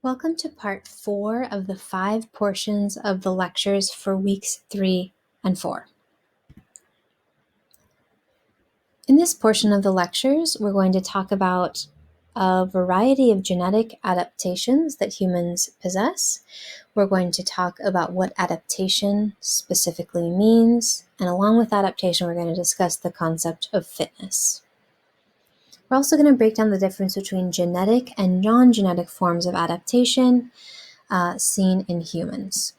Welcome to part 4 of the 5 portions of the lectures for weeks 3 and 4. In this portion of the lectures, we're going to talk about a variety of genetic adaptations that humans possess. We're going to talk about what adaptation specifically means, and along with adaptation, we're going to discuss the concept of fitness. We're also going to break down the difference between genetic and non-genetic forms of adaptation seen in humans.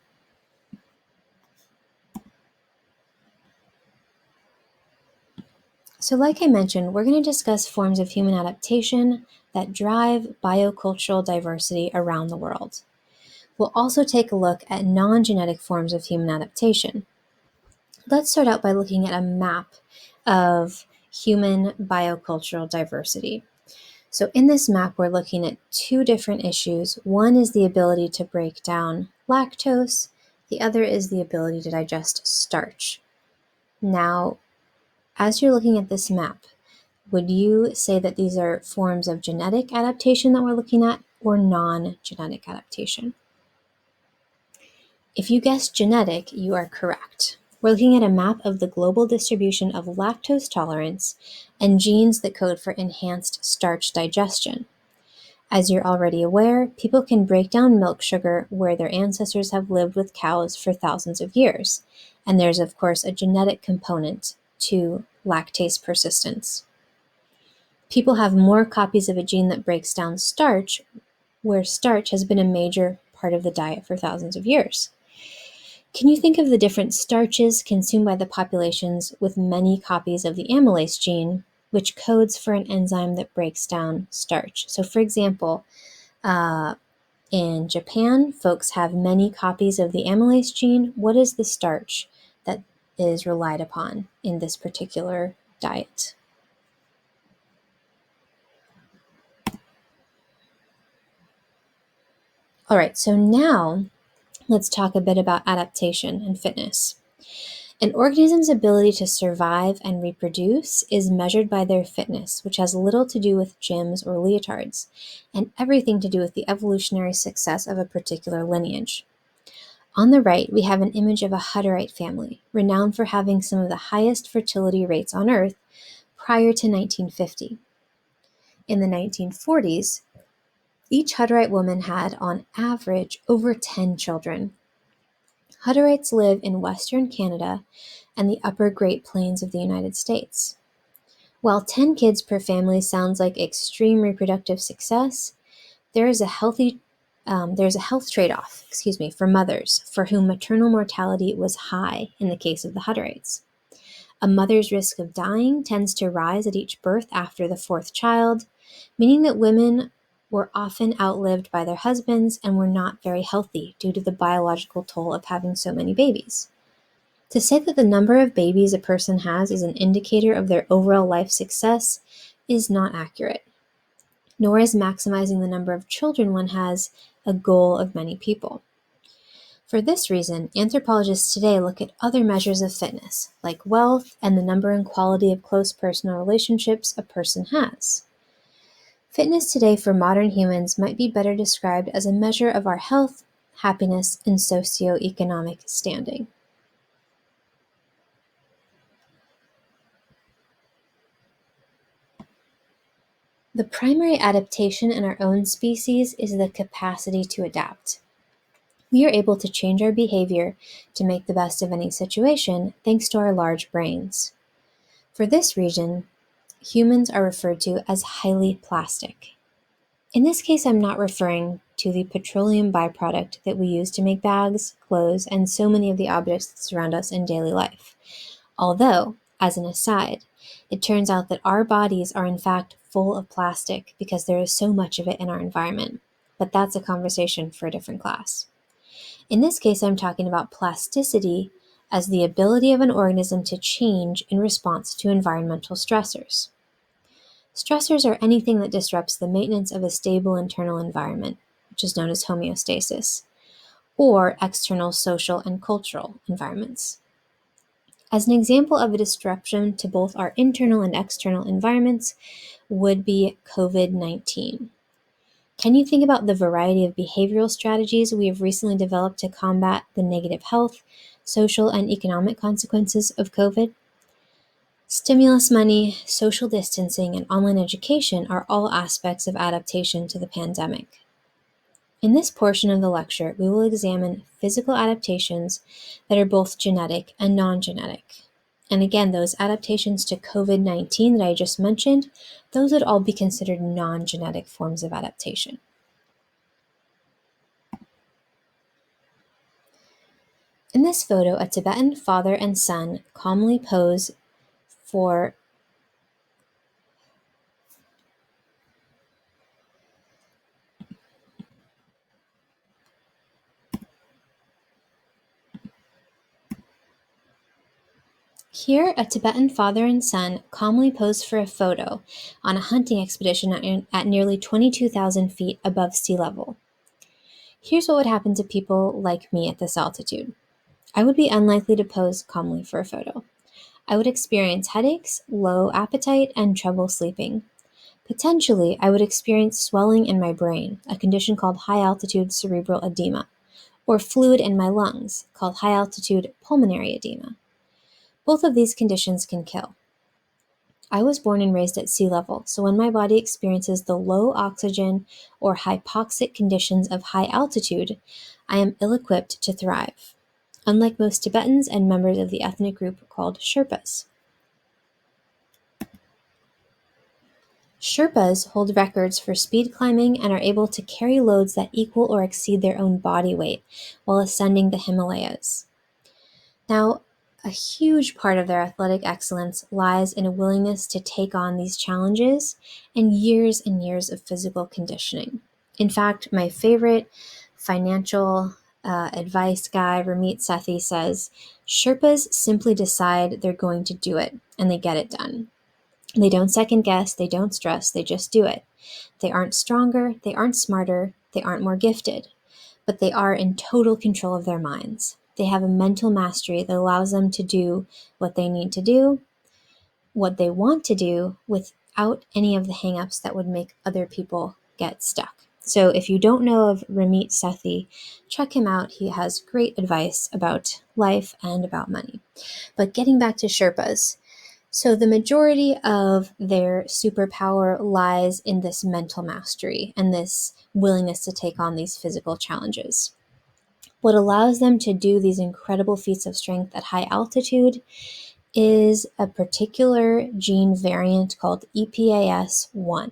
So like I mentioned, we're going to discuss forms of human adaptation that drive biocultural diversity around the world. We'll also take a look at non-genetic forms of human adaptation. Let's start out by looking at a map of human biocultural diversity. So in this map, we're looking at two different issues. One is the ability to break down lactose. The other is the ability to digest starch. Now, as you're looking at this map, would you say that these are forms of genetic adaptation that we're looking at or non-genetic adaptation? If you guessed genetic, you are correct. We're looking at a map of the global distribution of lactose tolerance and genes that code for enhanced starch digestion. As you're already aware, people can break down milk sugar where their ancestors have lived with cows for thousands of years, and there's of course a genetic component to lactase persistence. People have more copies of a gene that breaks down starch, where starch has been a major part of the diet for thousands of years. Can you think of the different starches consumed by the populations with many copies of the amylase gene, which codes for an enzyme that breaks down starch? So for example, in Japan, folks have many copies of the amylase gene. What is the starch that is relied upon in this particular diet? All right, so now let's talk a bit about adaptation and fitness. An organism's ability to survive and reproduce is measured by their fitness, which has little to do with gyms or leotards, and everything to do with the evolutionary success of a particular lineage. On the right, we have an image of a Hutterite family, renowned for having some of the highest fertility rates on Earth prior to 1950. In the 1940s, each Hutterite woman had, on average, over 10 children. Hutterites live in Western Canada and the upper Great Plains of the United States. While 10 kids per family sounds like extreme reproductive success, there's a health trade-off, for mothers for whom maternal mortality was high in the case of the Hutterites. A mother's risk of dying tends to rise at each birth after the fourth child, meaning that women were often outlived by their husbands and were not very healthy due to the biological toll of having so many babies. To say that the number of babies a person has is an indicator of their overall life success is not accurate, nor is maximizing the number of children one has a goal of many people. For this reason, anthropologists today look at other measures of fitness, like wealth and the number and quality of close personal relationships a person has. Fitness today for modern humans might be better described as a measure of our health, happiness, and socioeconomic standing. The primary adaptation in our own species is the capacity to adapt. We are able to change our behavior to make the best of any situation thanks to our large brains. For this reason, humans are referred to as highly plastic. In this case, I'm not referring to the petroleum byproduct that we use to make bags, clothes, and so many of the objects that surround us in daily life. Although, as an aside, it turns out that our bodies are in fact full of plastic because there is so much of it in our environment. But that's a conversation for a different class. In this case, I'm talking about plasticity as the ability of an organism to change in response to environmental stressors. Stressors are anything that disrupts the maintenance of a stable internal environment, which is known as homeostasis, or external social and cultural environments. As an example of a disruption to both our internal and external environments would be COVID-19. Can you think about the variety of behavioral strategies we have recently developed to combat the negative health, social, and economic consequences of COVID? Stimulus money, social distancing, and online education are all aspects of adaptation to the pandemic. In this portion of the lecture, we will examine physical adaptations that are both genetic and non-genetic. And again, those adaptations to COVID-19 that I just mentioned, those would all be considered non-genetic forms of adaptation. In this photo, a Tibetan father and son calmly pose for Here, a Tibetan father and son calmly pose for a photo on a hunting expedition at nearly 22,000 feet above sea level. Here's what would happen to people like me at this altitude. I would be unlikely to pose calmly for a photo. I would experience headaches, low appetite, and trouble sleeping. Potentially, I would experience swelling in my brain, a condition called high-altitude cerebral edema, or fluid in my lungs, called high-altitude pulmonary edema. Both of these conditions can kill. I was born and raised at sea level, so when my body experiences the low oxygen or hypoxic conditions of high altitude, I am ill-equipped to thrive, unlike most Tibetans and members of the ethnic group called Sherpas. Sherpas hold records for speed climbing and are able to carry loads that equal or exceed their own body weight while ascending the Himalayas. Now, a huge part of their athletic excellence lies in a willingness to take on these challenges and years of physical conditioning. In fact, my favorite financial advice guy, Ramit Sethi, says, Sherpas simply decide they're going to do it, and they get it done. They don't second guess, they don't stress, they just do it. They aren't stronger, they aren't smarter, they aren't more gifted, but they are in total control of their minds. They have a mental mastery that allows them to do what they need to do, what they want to do, without any of the hangups that would make other people get stuck. So if you don't know of Ramit Sethi, check him out. He has great advice about life and about money. But getting back to Sherpas, so the majority of their superpower lies in this mental mastery and this willingness to take on these physical challenges. What allows them to do these incredible feats of strength at high altitude is a particular gene variant called EPAS1.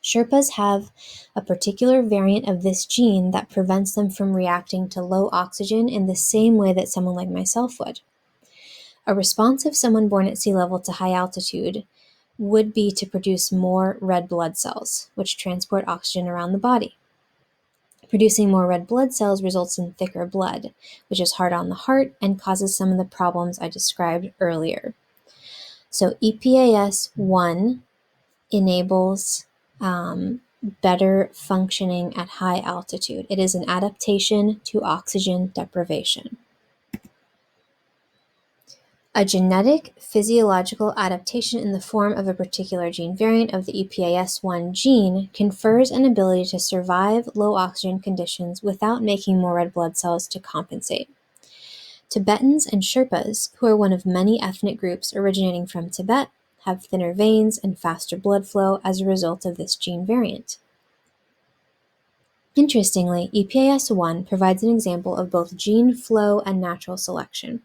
Sherpas have a particular variant of this gene that prevents them from reacting to low oxygen in the same way that someone like myself would. A response of someone born at sea level to high altitude would be to produce more red blood cells, which transport oxygen around the body. Producing more red blood cells results in thicker blood, which is hard on the heart and causes some of the problems I described earlier. So EPAS1 enables better functioning at high altitude. It is an adaptation to oxygen deprivation. A genetic physiological adaptation in the form of a particular gene variant of the EPAS1 gene confers an ability to survive low oxygen conditions without making more red blood cells to compensate. Tibetans and Sherpas, who are one of many ethnic groups originating from Tibet, have thinner veins and faster blood flow as a result of this gene variant. Interestingly, EPAS1 provides an example of both gene flow and natural selection.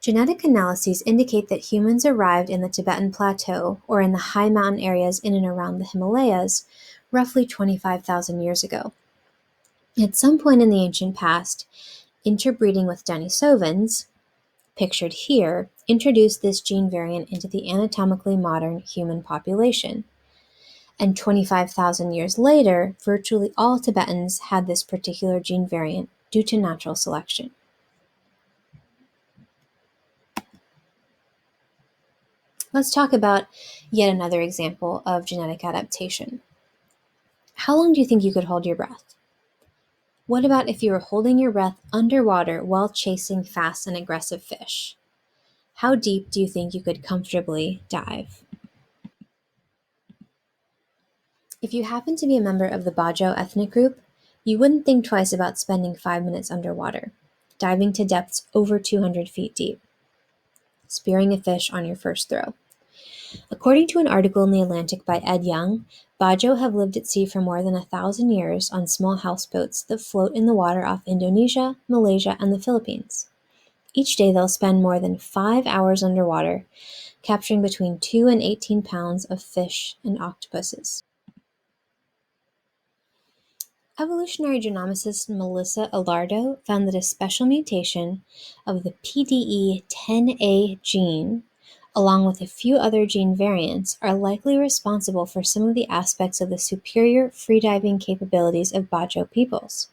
Genetic analyses indicate that humans arrived in the Tibetan Plateau, or in the high mountain areas in and around the Himalayas, roughly 25,000 years ago. At some point in the ancient past, interbreeding with Denisovans, pictured here, introduced this gene variant into the anatomically modern human population. And 25,000 years later, virtually all Tibetans had this particular gene variant due to natural selection. Let's talk about yet another example of genetic adaptation. How long do you think you could hold your breath? What about if you were holding your breath underwater while chasing fast and aggressive fish? How deep do you think you could comfortably dive? If you happen to be a member of the Bajo ethnic group, you wouldn't think twice about spending 5 minutes underwater, diving to depths over 200 feet deep, spearing a fish on your first throw. According to an article in The Atlantic by Ed Young, Bajo have lived at sea for more than 1,000 years on small houseboats that float in the water off Indonesia, Malaysia, and the Philippines. Each day they'll spend more than 5 hours underwater, capturing between 2 and 18 pounds of fish and octopuses. Evolutionary genomicist Melissa Alardo found that a special mutation of the PDE10A gene, along with a few other gene variants, are likely responsible for some of the aspects of the superior freediving capabilities of Bajo peoples.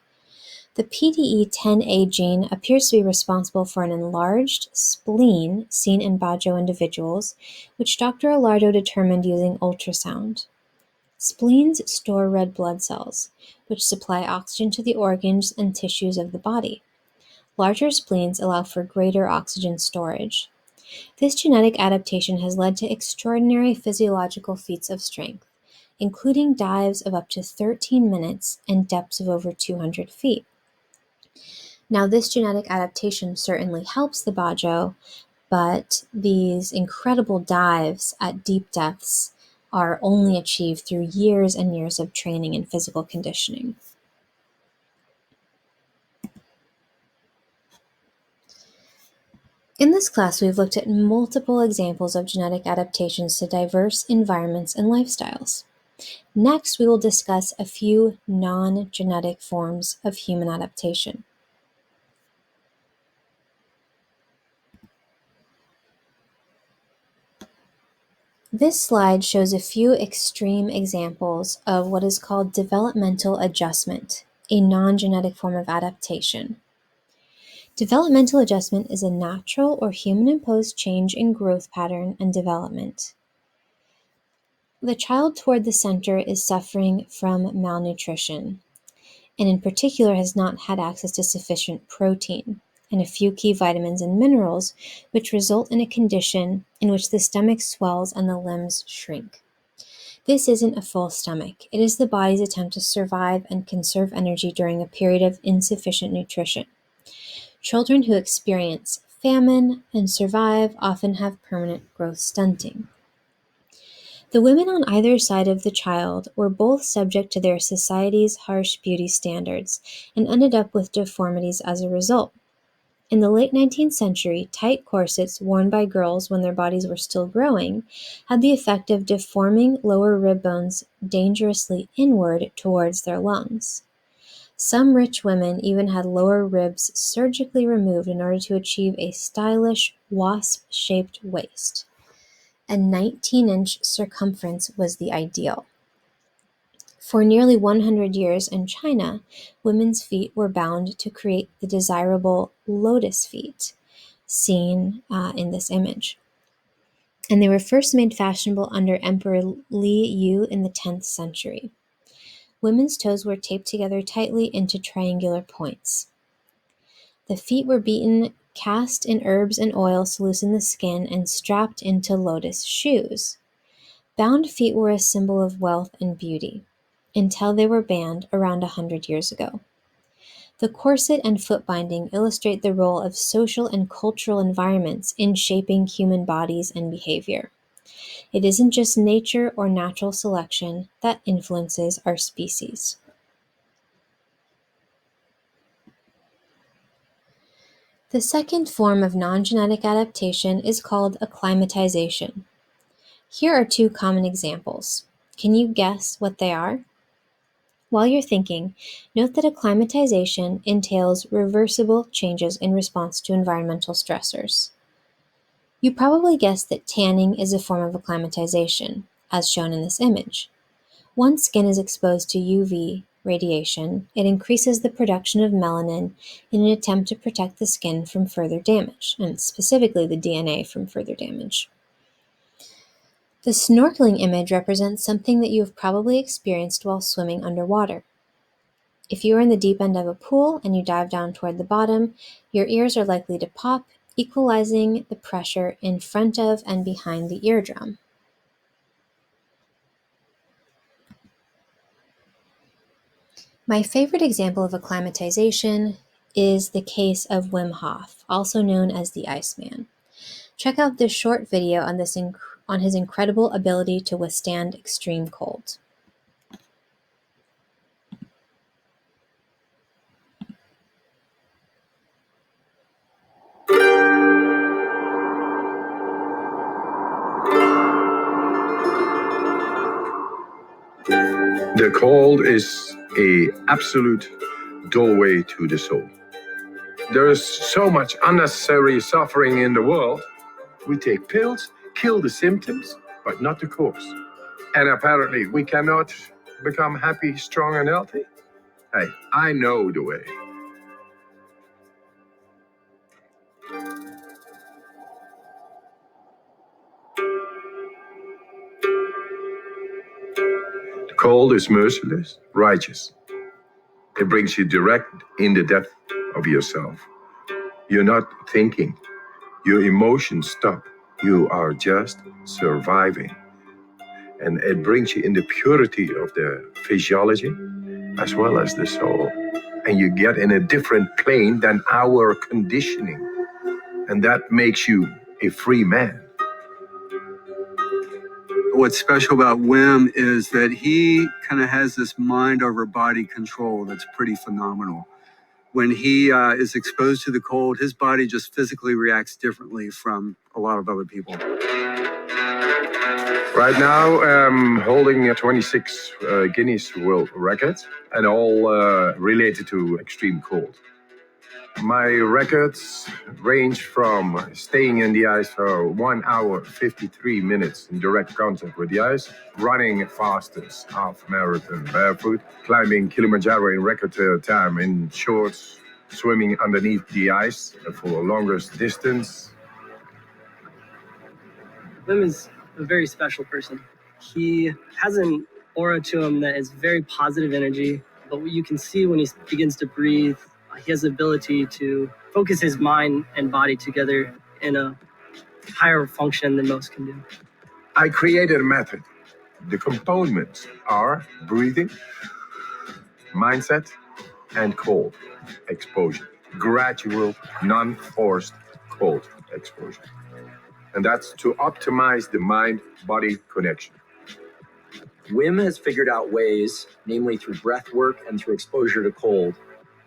The PDE10A gene appears to be responsible for an enlarged spleen seen in Bajo individuals, which Dr. Alardo determined using ultrasound. Spleens store red blood cells, which supply oxygen to the organs and tissues of the body. Larger spleens allow for greater oxygen storage. This genetic adaptation has led to extraordinary physiological feats of strength, including dives of up to 13 minutes and depths of over 200 feet. Now, this genetic adaptation certainly helps the Bajo, but these incredible dives at deep depths are only achieved through years and years of training and physical conditioning. In this class, we've looked at multiple examples of genetic adaptations to diverse environments and lifestyles. Next, we will discuss a few non-genetic forms of human adaptation. This slide shows a few extreme examples of what is called developmental adjustment, a non-genetic form of adaptation. Developmental adjustment is a natural or human-imposed change in growth pattern and development. The child toward the center is suffering from malnutrition, and in particular has not had access to sufficient protein and a few key vitamins and minerals, which result in a condition in which the stomach swells and the limbs shrink. This isn't a full stomach. It is the body's attempt to survive and conserve energy during a period of insufficient nutrition. Children who experience famine and survive often have permanent growth stunting. The women on either side of the child were both subject to their society's harsh beauty standards and ended up with deformities as a result. In the late 19th century, tight corsets worn by girls when their bodies were still growing had the effect of deforming lower rib bones dangerously inward towards their lungs. Some rich women even had lower ribs surgically removed in order to achieve a stylish, wasp-shaped waist. A 19-inch circumference was the ideal. For nearly 100 years in China, women's feet were bound to create the desirable lotus feet seen in this image. And they were first made fashionable under Emperor Li Yu in the 10th century. Women's toes were taped together tightly into triangular points. The feet were beaten, cast in herbs and oils to loosen the skin, and strapped into lotus shoes. Bound feet were a symbol of wealth and beauty, until they were banned around 100 years ago. The corset and foot binding illustrate the role of social and cultural environments in shaping human bodies and behavior. It isn't just nature or natural selection that influences our species. The second form of non-genetic adaptation is called acclimatization. Here are two common examples. Can you guess what they are? While you're thinking, note that acclimatization entails reversible changes in response to environmental stressors. You probably guessed that tanning is a form of acclimatization, as shown in this image. Once skin is exposed to UV radiation, it increases the production of melanin in an attempt to protect the skin from further damage, and specifically the DNA from further damage. The snorkeling image represents something that you have probably experienced while swimming underwater. If you are in the deep end of a pool and you dive down toward the bottom, your ears are likely to pop, equalizing the pressure in front of and behind the eardrum. My favorite example of acclimatization is the case of Wim Hof, also known as the Iceman. Check out this short video on on his incredible ability to withstand extreme cold. The cold is an absolute doorway to the soul. There is so much unnecessary suffering in the world. We take pills, kill the symptoms, but not the cause. And apparently we cannot become happy, strong, and healthy. Hey, I know the way. The cold is merciless, righteous. It brings you direct in the depth of yourself. You're not thinking. Your emotions stop. You are just surviving. And it brings you in the purity of the physiology as well as the soul. And you get in a different plane than our conditioning. And that makes you a free man. What's special about Wim is that he kind of has this mind over body control that's pretty phenomenal. When he is exposed to the cold, his body just physically reacts differently from a lot of other people. Right now, I'm holding 26 Guinness World Records, and all related to extreme cold. My records range from staying in the ice for 1 hour, 53 minutes in direct contact with the ice, running fastest half marathon barefoot, climbing Kilimanjaro in record time in shorts, swimming underneath the ice for longest distance. Wim is a very special person. He has an aura to him that is very positive energy, but what you can see when he begins to breathe, he has the ability to focus his mind and body together in a higher function than most can do. I created a method. The components are breathing, mindset, and cold exposure. Gradual, non-forced cold exposure. And that's to optimize the mind-body connection. Wim has figured out ways, namely through breath work and through exposure to cold,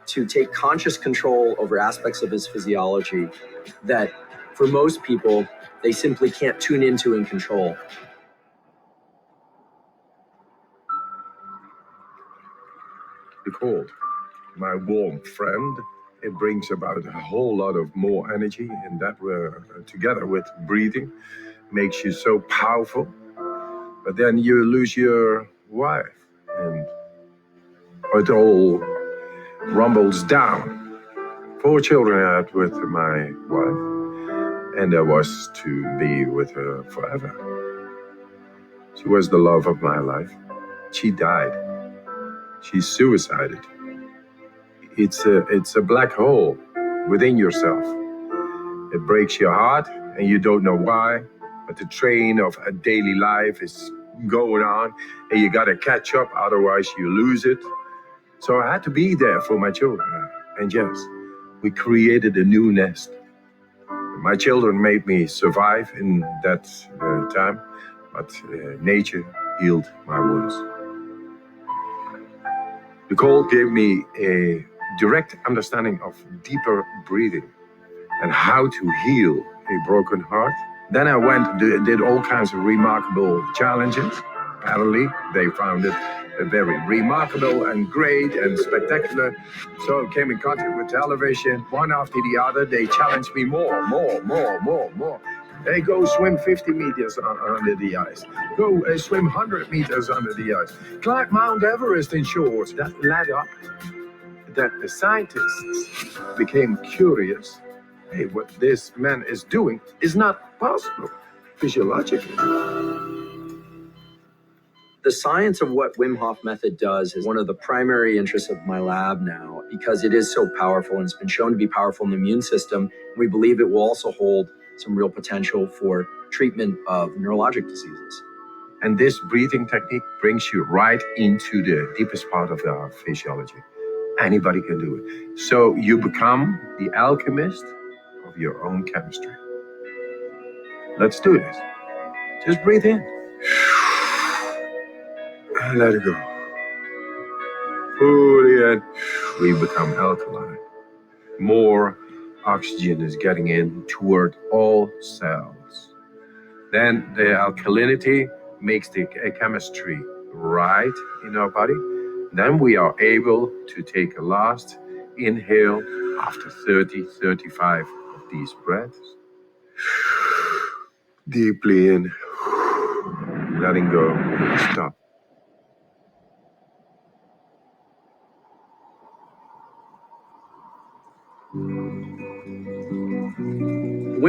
to take conscious control over aspects of his physiology that, for most people, they simply can't tune into and control. The cold, my warm friend, it brings about a whole lot of more energy, and that together with breathing makes you so powerful. But then you lose your wife, and it all rumbles down. 4 children I had with my wife, and I was to be with her forever. She was the love of my life. She died. She suicided. It's a black hole within yourself. It breaks your heart, and you don't know why, but the train of a daily life is going on, and you gotta catch up, otherwise you lose it. So I had to be there for my children. And yes, we created a new nest. My children made me survive in that time, but nature healed my wounds. The cold gave me a direct understanding of deeper breathing and how to heal a broken heart. Then I went and did all kinds of remarkable challenges. Apparently, they found it very remarkable and great and spectacular. So I came in contact with television. One after the other, they challenged me more. Hey, go swim 50 meters under the ice. Go swim 100 meters under the ice. Climb Mount Everest in shorts. That led up that the scientists became curious. Hey, what this man is doing is not possible physiologically. The science of what Wim Hof method does is one of the primary interests of my lab now, because it is so powerful and it's been shown to be powerful in the immune system. We believe it will also hold some real potential for treatment of neurologic diseases. And this breathing technique brings you right into the deepest part of our physiology. Anybody can do it. So you become the alchemist of your own chemistry. Let's do this. Just breathe in. And let it go. Fully in. We become alkaline. More oxygen is getting in toward all cells. Then the alkalinity makes the chemistry right in our body. Then we are able to take a last inhale after 30, 35 of these breaths. Deeply in, letting go, stop. The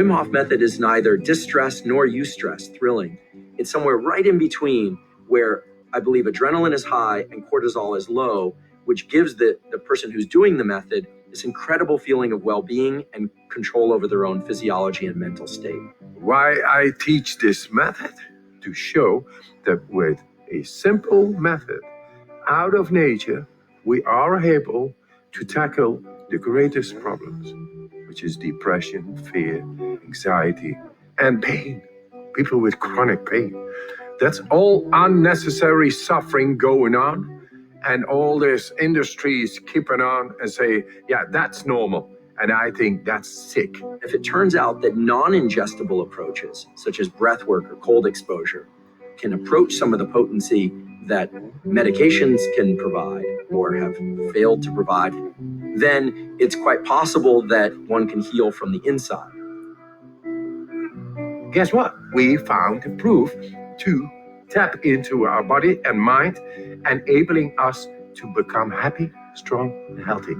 Wim Hof method is neither distress nor eustress, thrilling. It's somewhere right in between where I believe adrenaline is high and cortisol is low, which gives the person who's doing the method this incredible feeling of well-being and control over their own physiology and mental state. Why I teach this method? To show that with a simple method out of nature, we are able to tackle the greatest problems, which is depression, fear, anxiety, and pain. People with chronic pain. That's all unnecessary suffering going on. And all this industries keeping on and say, yeah, that's normal. And I think that's sick. If it turns out that non-ingestible approaches, such as breath work or cold exposure, can approach some of the potency that medications can provide or have failed to provide, then it's quite possible that one can heal from the inside. Guess what? We found the proof to tap into our body and mind, enabling us to become happy, strong, and healthy.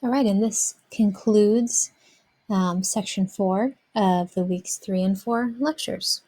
All right, and this concludes section 4 of the weeks 3 and 4 lectures.